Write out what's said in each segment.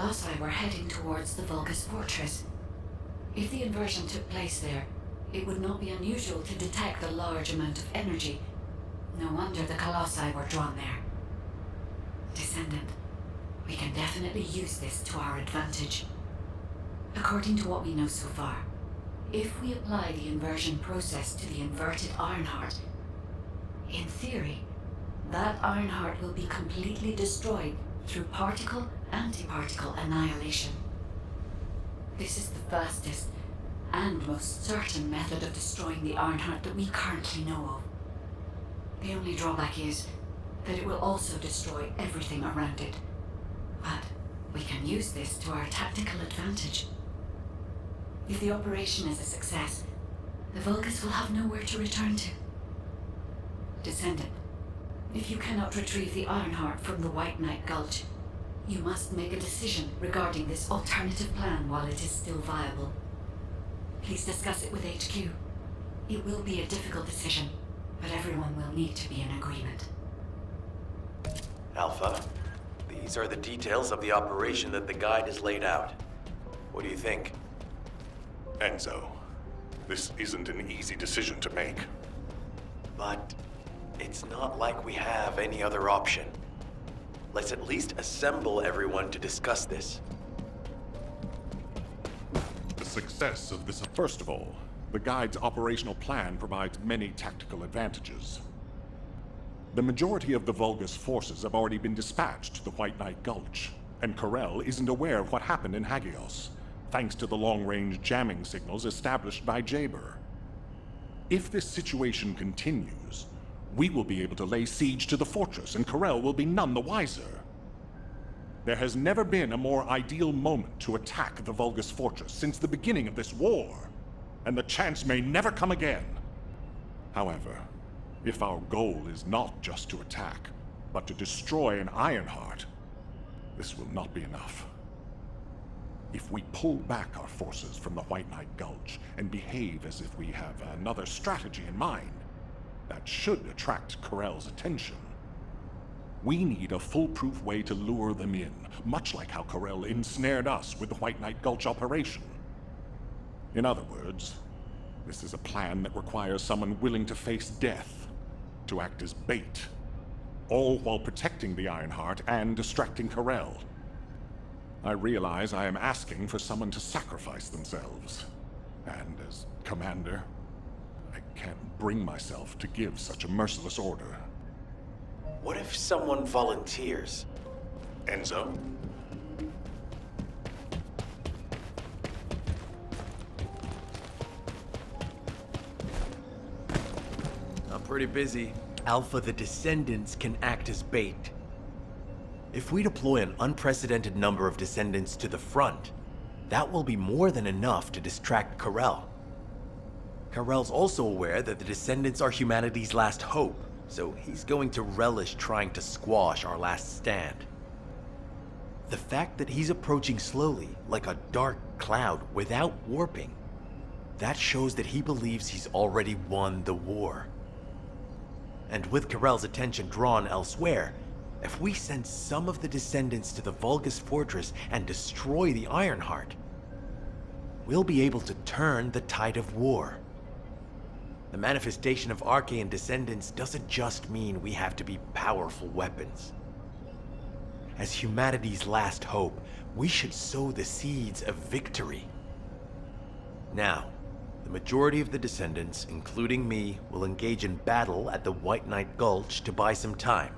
Colossi were heading towards the Vulgus fortress. If the inversion took place there, it would not be unusual to detect a large amount of energy. No wonder the Colossi were drawn there. Descendant, we can definitely use this to our advantage. According to what we know so far, if we apply the inversion process to the inverted Ironheart, in theory, that Ironheart will be completely destroyed through particle-antiparticle annihilation. This is the fastest and most certain method of destroying the Ironheart that we currently know of. The only drawback is that it will also destroy everything around it. But we can use this to our tactical advantage. If the operation is a success, the Vulgus will have nowhere to return to. Descendant, if you cannot retrieve the Ironheart from the White Knight Gulch, you must make a decision regarding this alternative plan while it is still viable. Please discuss it with HQ. It will be a difficult decision, but everyone will need to be in agreement. Alpha, these are the details of the operation that the guide has laid out. What do you think? Enzo, this isn't an easy decision to make. But it's not like we have any other option. Let's at least assemble everyone to discuss this. The success of this... First of all, the Guide's operational plan provides many tactical advantages. The majority of the Vulgus forces have already been dispatched to the White Knight Gulch, and Corel isn't aware of what happened in Hagios, thanks to the long-range jamming signals established by Jaber. If this situation continues, we will be able to lay siege to the fortress, and Corel will be none the wiser. There has never been a more ideal moment to attack the Vulgus fortress since the beginning of this war, and the chance may never come again. However, if our goal is not just to attack, but to destroy an Ironheart, this will not be enough. If we pull back our forces from the White Knight Gulch and behave as if we have another strategy in mind, that should attract Corel's attention. We need a foolproof way to lure them in, much like how Corel ensnared us with the White Knight Gulch operation. In other words, this is a plan that requires someone willing to face death, to act as bait, all while protecting the Ironheart and distracting Corel. I realize I am asking for someone to sacrifice themselves, and as commander, I can't bring myself to give such a merciless order. What if someone volunteers? Enzo? I'm pretty busy. Alpha, the Descendants can act as bait. If we deploy an unprecedented number of Descendants to the front, that will be more than enough to distract Corel. Corel's also aware that the Descendants are humanity's last hope, so he's going to relish trying to squash our last stand. The fact that he's approaching slowly, like a dark cloud without warping, that shows that he believes he's already won the war. And with Corel's attention drawn elsewhere, if we send some of the Descendants to the Vulgus fortress and destroy the Ironheart, we'll be able to turn the tide of war. The manifestation of Archaean Descendants doesn't just mean we have to be powerful weapons. As humanity's last hope, we should sow the seeds of victory. Now, the majority of the Descendants, including me, will engage in battle at the White Knight Gulch to buy some time.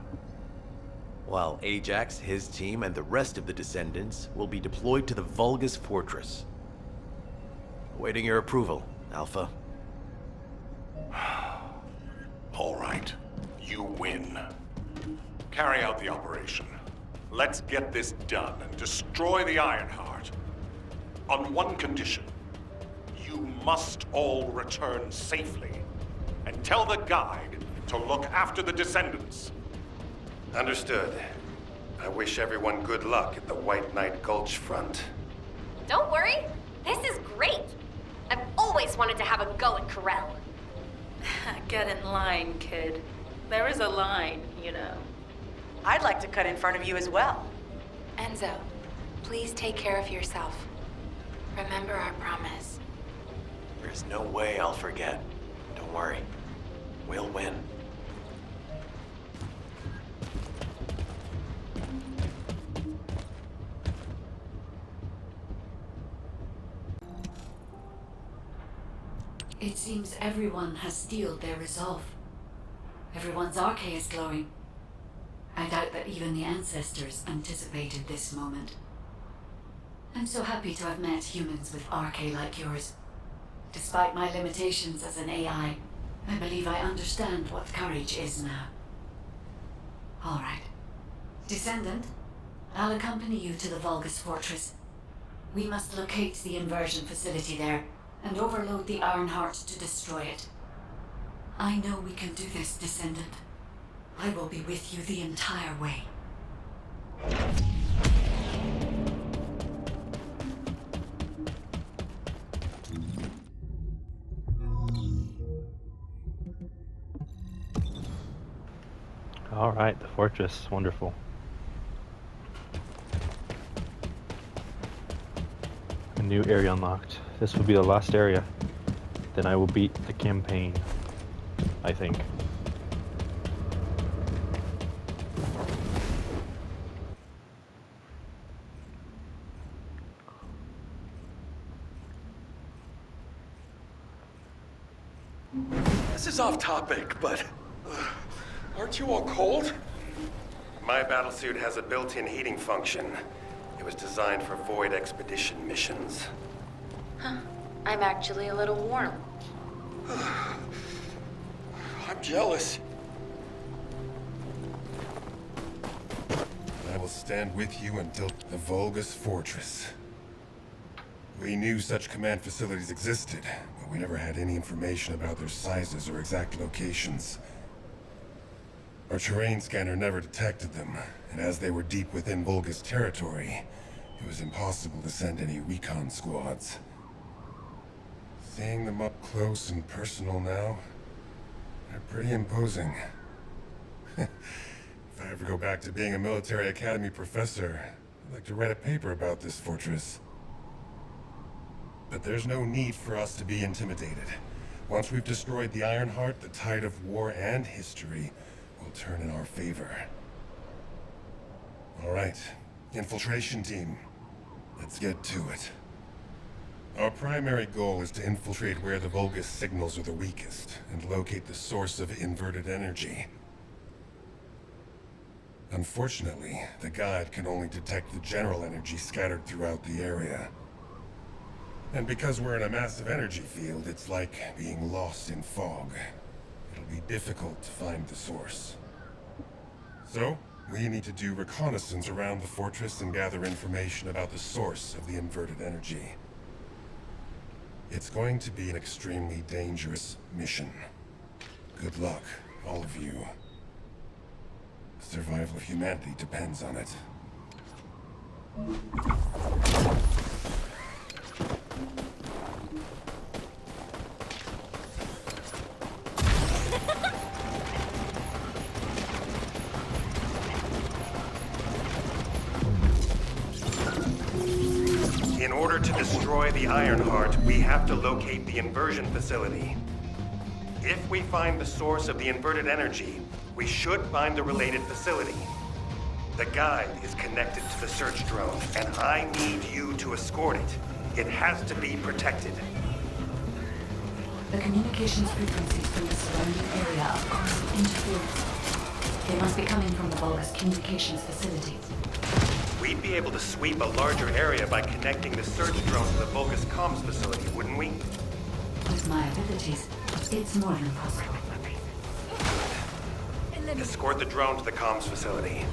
While Ajax, his team, and the rest of the Descendants will be deployed to the Vulgus fortress. Awaiting your approval, Alpha. All right, you win. Carry out the operation. Let's get this done and destroy the Ironheart. On one condition. You must all return safely. And tell the Guide to look after the Descendants. Understood. I wish everyone good luck at the White Knight Gulch front. Don't worry, this is great. I've always wanted to have a go at Corel. Get in line, kid. There is a line, you know. I'd like to cut in front of you as well. Enzo, Please take care of yourself. Remember our promise. There's no way I'll forget. Don't worry. We'll win. It seems everyone has steeled their resolve. Everyone's arche is glowing. I doubt that even the ancestors anticipated this moment. I'm so happy to have met humans with arche like yours. Despite my limitations as an AI, I believe I understand what courage is now. All right. Descendant, I'll accompany you to the Vulgus Fortress. We must locate the inversion facility there and overload the Ironheart to destroy it. I know we can do this, Descendant. I will be with you the entire way. All right, the fortress, wonderful. A new area unlocked. This will be the last area. Then I will beat the campaign, I think. This is off topic, but aren't you all cold? My battlesuit has a built-in heating function. It was designed for void expedition missions. I'm actually a little warm. I'm jealous. I will stand with you until the Vulgus Fortress. We knew such command facilities existed, but we never had any information about their sizes or exact locations. Our terrain scanner never detected them, and as they were deep within Vulgus territory, it was impossible to send any recon squads. Seeing them up close and personal now, they're pretty imposing. If I ever go back to being a military academy professor, I'd like to write a paper about this fortress. But there's no need for us to be intimidated. Once we've destroyed the Ironheart, the tide of war and history will turn in our favor. All right, infiltration team, let's get to it. Our primary goal is to infiltrate where the Vulgus signals are the weakest and locate the source of inverted energy. Unfortunately, the guide can only detect the general energy scattered throughout the area. And because we're in a massive energy field, it's like being lost in fog. It'll be difficult to find the source. So, we need to do reconnaissance around the fortress and gather information about the source of the inverted energy. It's going to be an extremely dangerous mission. Good luck, all of you. The survival of humanity depends on it. In order to destroy the Ironheart, we have to locate the inversion facility. If we find the source of the inverted energy, we should find the related facility. The guide is connected to the search drone, and I need you to escort it. It has to be protected. The communications frequencies from the surrounding area are causing interference. They must be coming from the Vulgus communications facility. We'd be able to sweep a larger area by connecting the search drone to the Vulgus comms facility, wouldn't we? With my abilities, it's more than possible. Escort the drone to the comms facility.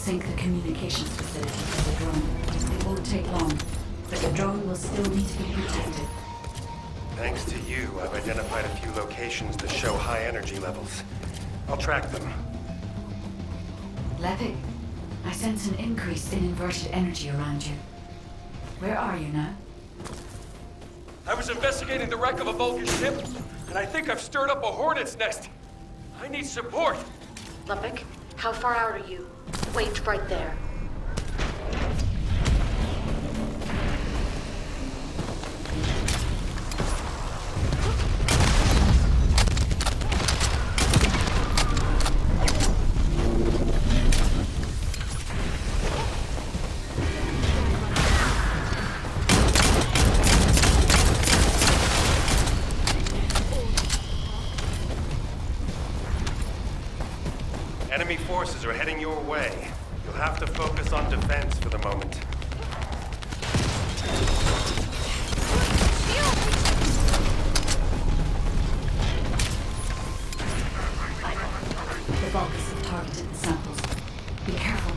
sync the communications facility to the drone. It won't take long, but the drone will still need to be protected. Thanks to you, I've identified a few locations that show high energy levels. I'll track them. Levick, I sense an increase in inverted energy around you. Where are you now? I was investigating the wreck of a Vulcan ship, and I think I've stirred up a hornet's nest. I need support. Levick, how far out are you? Wait right there. Enemy forces are heading your way. You'll have to focus on defense for the moment. The Vulcans have targeted the samples. Be careful.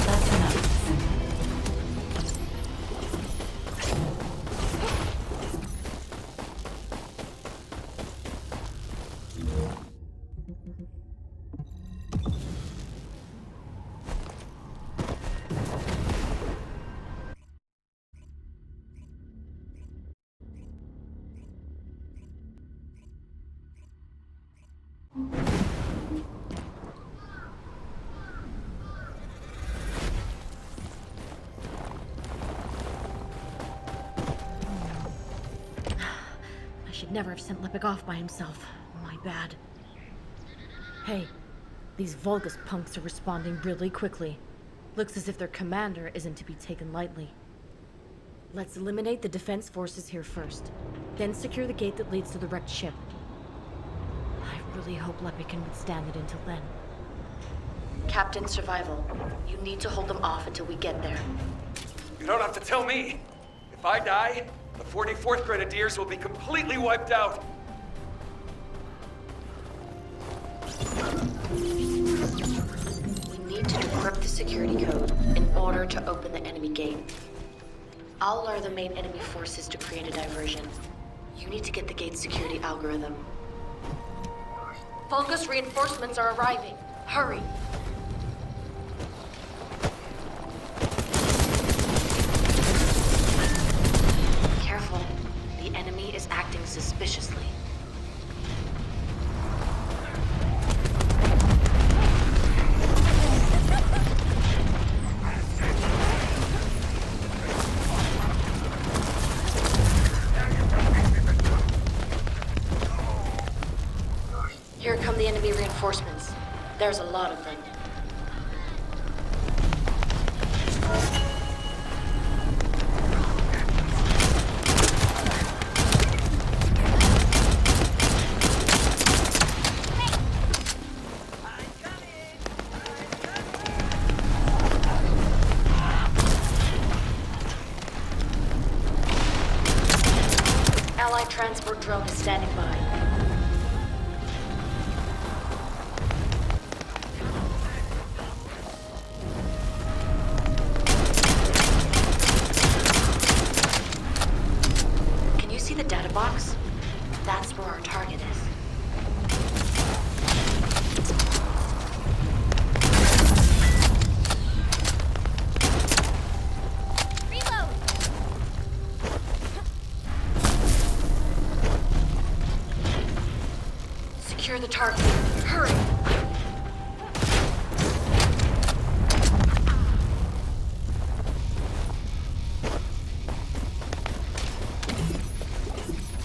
That's enough. I should never have sent Levick off by himself. My bad. Hey, these Vulgus punks are responding really quickly. Looks as if their commander isn't to be taken lightly. Let's eliminate the defense forces here first, then secure the gate that leads to the wrecked ship. I really hope Levick can withstand it until then. Captain Survival, you need to hold them off until we get there. You don't have to tell me. If I die, the 44th Grenadiers will be completely wiped out. We need to decrypt the security code in order to open the enemy gate. I'll lure the main enemy forces to create a diversion. You need to get the gate's security algorithm. Vulgus reinforcements are arriving. Hurry! Careful. The enemy is acting suspiciously. Here come the enemy reinforcements. There's a lot of them. Allied transport drone is standing by. Can you see the data box? That's where our target is. Reload! Secure the target. Hurry!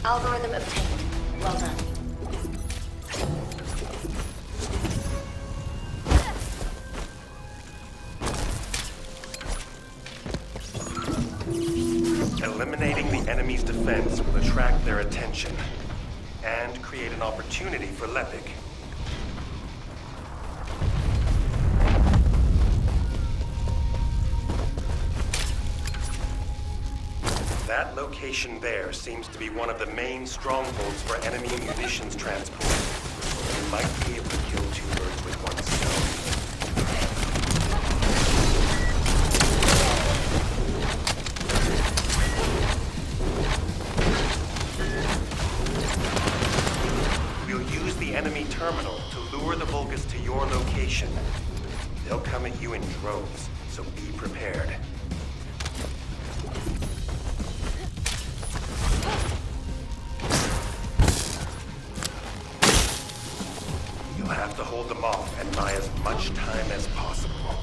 Algorithm obtained. Well done. Eliminating the enemy's defense will attract their attention and create an opportunity for Lepic. That location there seems to be one of the main strongholds for enemy munitions transport. You might be able to kill two birds with one stone. We'll use the enemy terminal to lure the Vulgus to your location. They'll come at you in droves, so be prepared. You'll have to hold them off and buy as much time as possible.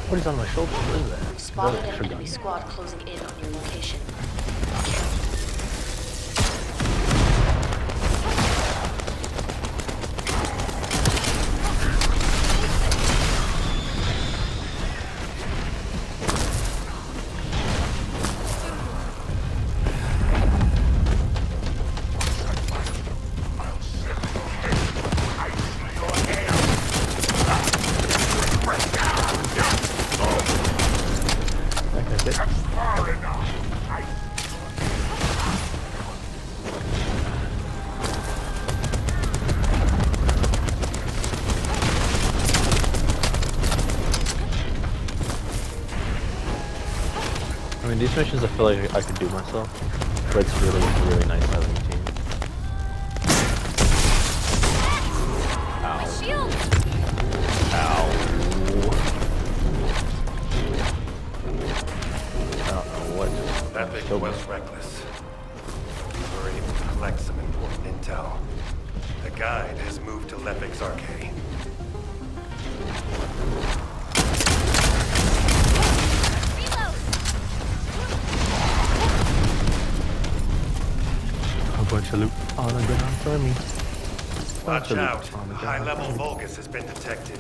What is on my shoulder? What is that? Spotted Another an extra enemy gun. squad closing in on your location. That guy's it. I mean, these missions I feel like I could do myself, but it's really, really nice having a team. My Ow. shield! Ow. I don't know what just Lepic killed me. was reckless. We were able to collect some important intel. The guide has moved to Lepic's arcade. Reload! A bunch of loot on the ground for me. Watch Bunch of loot out. on the ground High-level for me. Vulgus has been detected.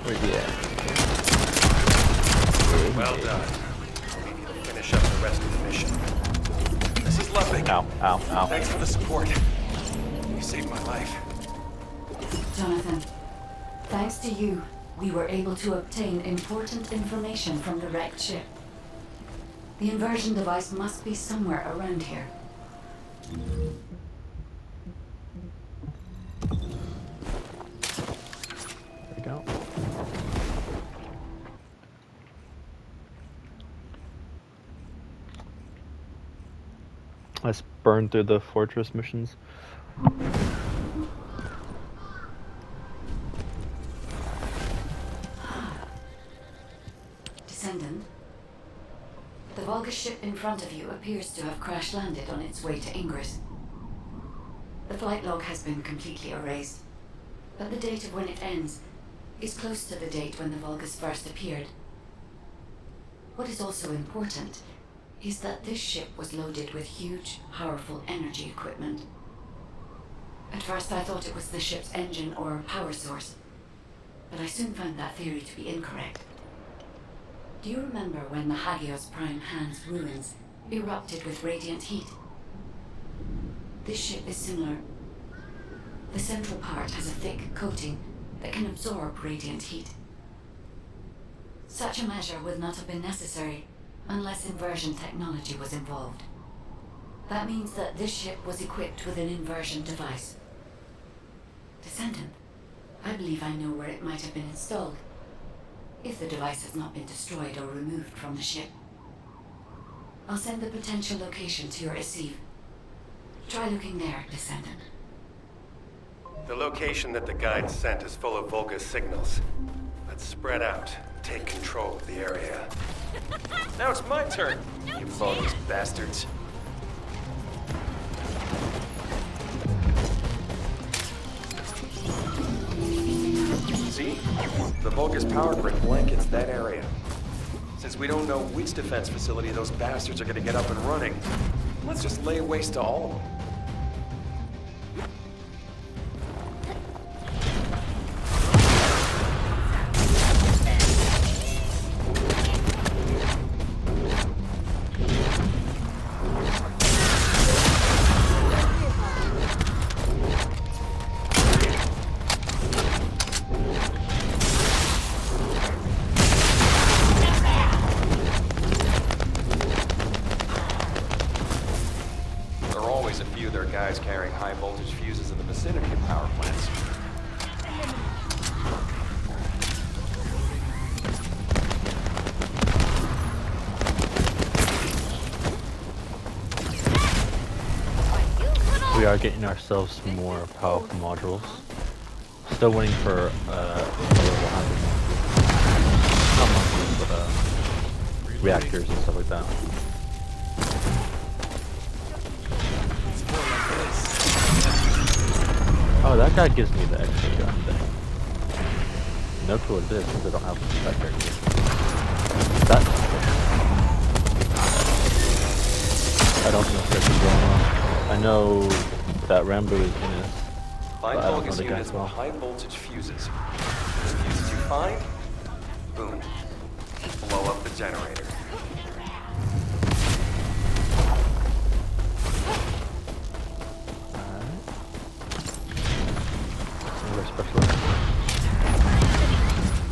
Where's he at? Well done. I'll leave you to finish up the rest of the mission. This is Lepic. Ow, ow, ow. Thanks for the support. You saved my life. Jonathan, thanks to you, we were able to obtain important information from the wrecked ship. The inversion device must be somewhere around here. There we go. Let's burn through the fortress missions. Descendant, the Vulgus ship in front of you appears to have crash-landed on its way to Ingress. The flight log has been completely erased, but the date of when it ends is close to the date when the Vulgus first appeared. What is also important is that this ship was loaded with huge, powerful energy equipment. At first I thought it was the ship's engine or power source, but I soon found that theory to be incorrect. Do you remember when the Hagios Prime Hand's ruins erupted with radiant heat? This ship is similar. The central part has a thick coating that can absorb radiant heat. Such a measure would not have been necessary unless inversion technology was involved. That means that this ship was equipped with an inversion device. Descendant, I believe I know where it might have been installed, if the device has not been destroyed or removed from the ship. I'll send the potential location to your receive. Try looking there, Descendant. The location that the guide sent is full of Vulgus signals, but Let's spread out. Take control of the area. Now it's my turn, you Vulgus bastards. See? The Vulgus power grid blankets that area. Since we don't know which defense facility those bastards are gonna get up and running, let's just lay waste to all of them. Guys carrying high voltage fuses in the vicinity of power plants. We are getting ourselves some more powerful modules. Still waiting for not modules, but reactors and stuff like that. Oh, that guy gives me the extra gun thing. No clue what it is because I don't have that character. That's I don't know if that's going on. I know that Rambo is in it. Find But I don't know Vulgus the guy units as well. with high voltage fuses. The fuses you find, boom, blow up the generator.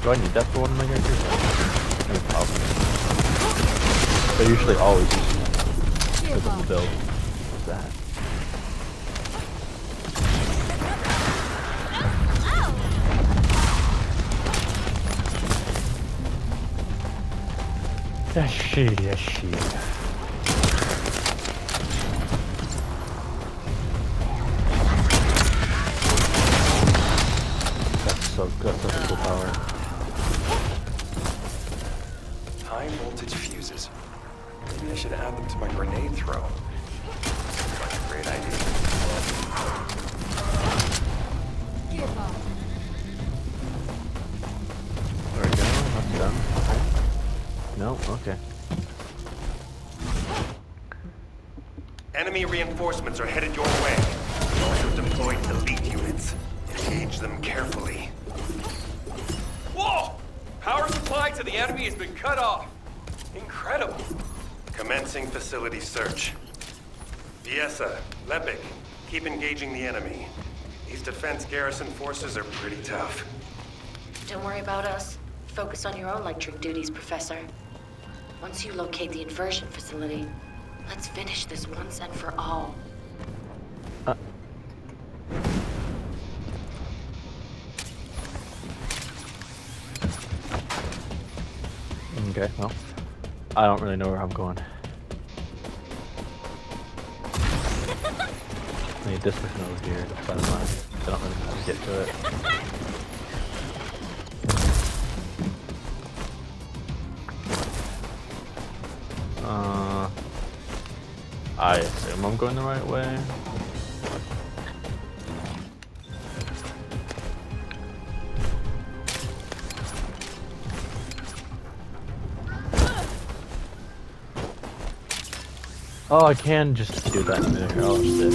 Do I need that for one of my characters? No problem. They're usually always using it for the build. What's that? Yes, she. That's so good, such a cool power. High voltage fuses. Maybe I should add them to my grenade throw. Seems like a great idea. There we go, that's done. Okay. No, okay. Enemy reinforcements are headed your way. We also deployed elite units. Engage them carefully. Whoa! Power supply to the enemy has been cut off. Incredible. Commencing facility search. Viesa, Lepik, keep engaging the enemy. These defense garrison forces are pretty tough. Don't worry about us. Focus on your own lecturing duties, Professor. Once you locate the inversion facility, let's finish this once and for all. Okay, well, I don't really know where I'm going. I need this person over here to find mine. I don't really know how to get to it. I assume I'm going the right way. Oh, I can just do that in there. Oh, shit.